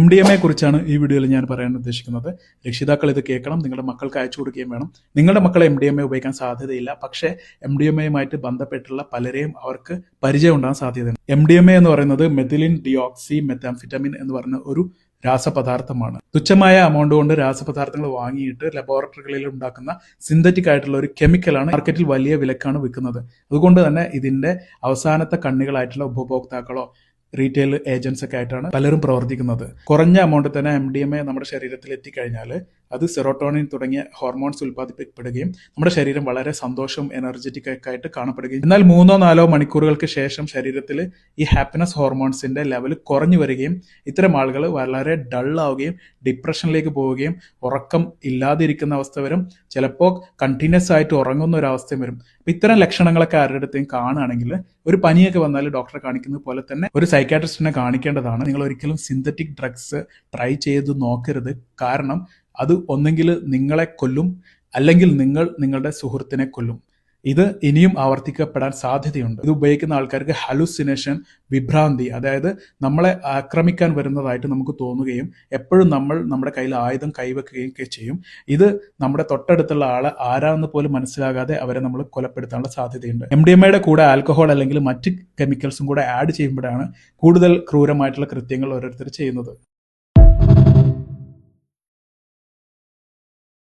MDMA കുറിച്ചാണ് ഈ വീഡിയോയിൽ ഞാൻ പറയാൻ ഉദ്ദേശിക്കുന്നത്. രക്ഷിതാക്കൾ ഇത് കേൾക്കണം, നിങ്ങളുടെ മക്കൾക്ക് അയച്ചു കൊടുക്കുകയും വേണം. നിങ്ങളുടെ മക്കൾ MDMA ഉപയോഗിക്കാൻ സാധ്യതയില്ല, പക്ഷേ MDMAയുമായിട്ട് ബന്ധപ്പെട്ടുള്ള പലരെയും അവർക്ക് പരിചയം ഉണ്ടാകാൻ സാധ്യതയുണ്ട്. MDMA എന്ന് പറയുന്നത് മെഥിലിൻ ഡിയോക്സി മെത്താംഫിറ്റമിൻ എന്ന് പറയുന്ന ഒരു രാസപദാർത്ഥമാണ്. തുച്ഛമായ എമൗണ്ട് കൊണ്ട് രാസപദാർത്ഥങ്ങൾ വാങ്ങിയിട്ട് ലബോറട്ടറികളിൽ ഉണ്ടാക്കുന്ന സിന്തറ്റിക് ആയിട്ടുള്ള ഒരു കെമിക്കലാണ് മാർക്കറ്റിൽ വലിയ വിലക്കാണ് വിൽക്കുന്നത്. അതുകൊണ്ട് തന്നെ ഇതിന്റെ അവസാനത്തെ കണ്ണികളായിട്ടുള്ള ഉപഭോക്താക്കളോ റീറ്റെയിൽ ഏജൻസ് ഒക്കെ ആയിട്ടാണ് പലരും പ്രവർത്തിക്കുന്നത്. കുറഞ്ഞ എമൗണ്ടിൽ തന്നെ MDMA നമ്മുടെ ശരീരത്തിൽ എത്തിക്കഴിഞ്ഞാൽ അത് സെറോട്ടോണിൻ തുടങ്ങിയ ഹോർമോൺസ് ഉൽപ്പാദിപ്പിക്കപ്പെടുകയും നമ്മുടെ ശരീരം വളരെ സന്തോഷവും എനർജറ്റിക് ഒക്കെ ആയിട്ട് കാണപ്പെടുകയും, എന്നാൽ 3-4 മണിക്കൂറുകൾക്ക് ശേഷം ശരീരത്തിൽ ഈ ഹാപ്പിനെസ് ഹോർമോൺസിന്റെ ലെവൽ കുറഞ്ഞു വരികയും ഇത്തരം ആളുകൾ വളരെ ഡള്ളാവുകയും ഡിപ്രഷനിലേക്ക് പോവുകയും ഉറക്കം ഇല്ലാതിരിക്കുന്ന അവസ്ഥ വരും. ചിലപ്പോൾ കണ്ടിന്യൂസ് ആയിട്ട് ഉറങ്ങുന്ന ഒരു അവസ്ഥയും വരും. ഇത്തരം ലക്ഷണങ്ങളൊക്കെ ആരുടെ അടുത്തേയും കാണുകയാണെങ്കിൽ ഒരു പനിയൊക്കെ വന്നാൽ ഡോക്ടറെ കാണിക്കുന്നത് പോലെ തന്നെ ഒരു സൈക്കാട്രിസ്റ്റിനെ കാണിക്കേണ്ടതാണ്. നിങ്ങൾ ഒരിക്കലും സിന്തറ്റിക് ഡ്രഗ്സ് ട്രൈ ചെയ്ത് നോക്കരുത്. കാരണം അത് ഒന്നെങ്കിൽ നിങ്ങളെ കൊല്ലും, അല്ലെങ്കിൽ നിങ്ങൾ നിങ്ങളുടെ സുഹൃത്തിനെ കൊല്ലും. ഇത് ഇനിയും ആവർത്തിക്കപ്പെടാൻ സാധ്യതയുണ്ട്. ഇത് ഉപയോഗിക്കുന്ന ആൾക്കാർക്ക് ഹലൂസിനേഷൻ, വിഭ്രാന്തി, അതായത് നമ്മളെ ആക്രമിക്കാൻ വരുന്നതായിട്ട് നമുക്ക് തോന്നുകയും എപ്പോഴും നമ്മൾ നമ്മുടെ കയ്യിൽ ആയുധം കൈവെക്കുകയും ഒക്കെ ചെയ്യും. ഇത് നമ്മുടെ തൊട്ടടുത്തുള്ള ആളെ ആരാണെന്ന് പോലും മനസ്സിലാകാതെ അവരെ നമ്മൾ കൊലപ്പെടുത്താനുള്ള സാധ്യതയുണ്ട്. MDMAയുടെ കൂടെ ആൽക്കഹോൾ അല്ലെങ്കിൽ മറ്റ് കെമിക്കൽസും കൂടെ ആഡ് ചെയ്യുമ്പോഴാണ് കൂടുതൽ ക്രൂരമായിട്ടുള്ള കൃത്യങ്ങൾ ഓരോരുത്തർ ചെയ്യുന്നത്.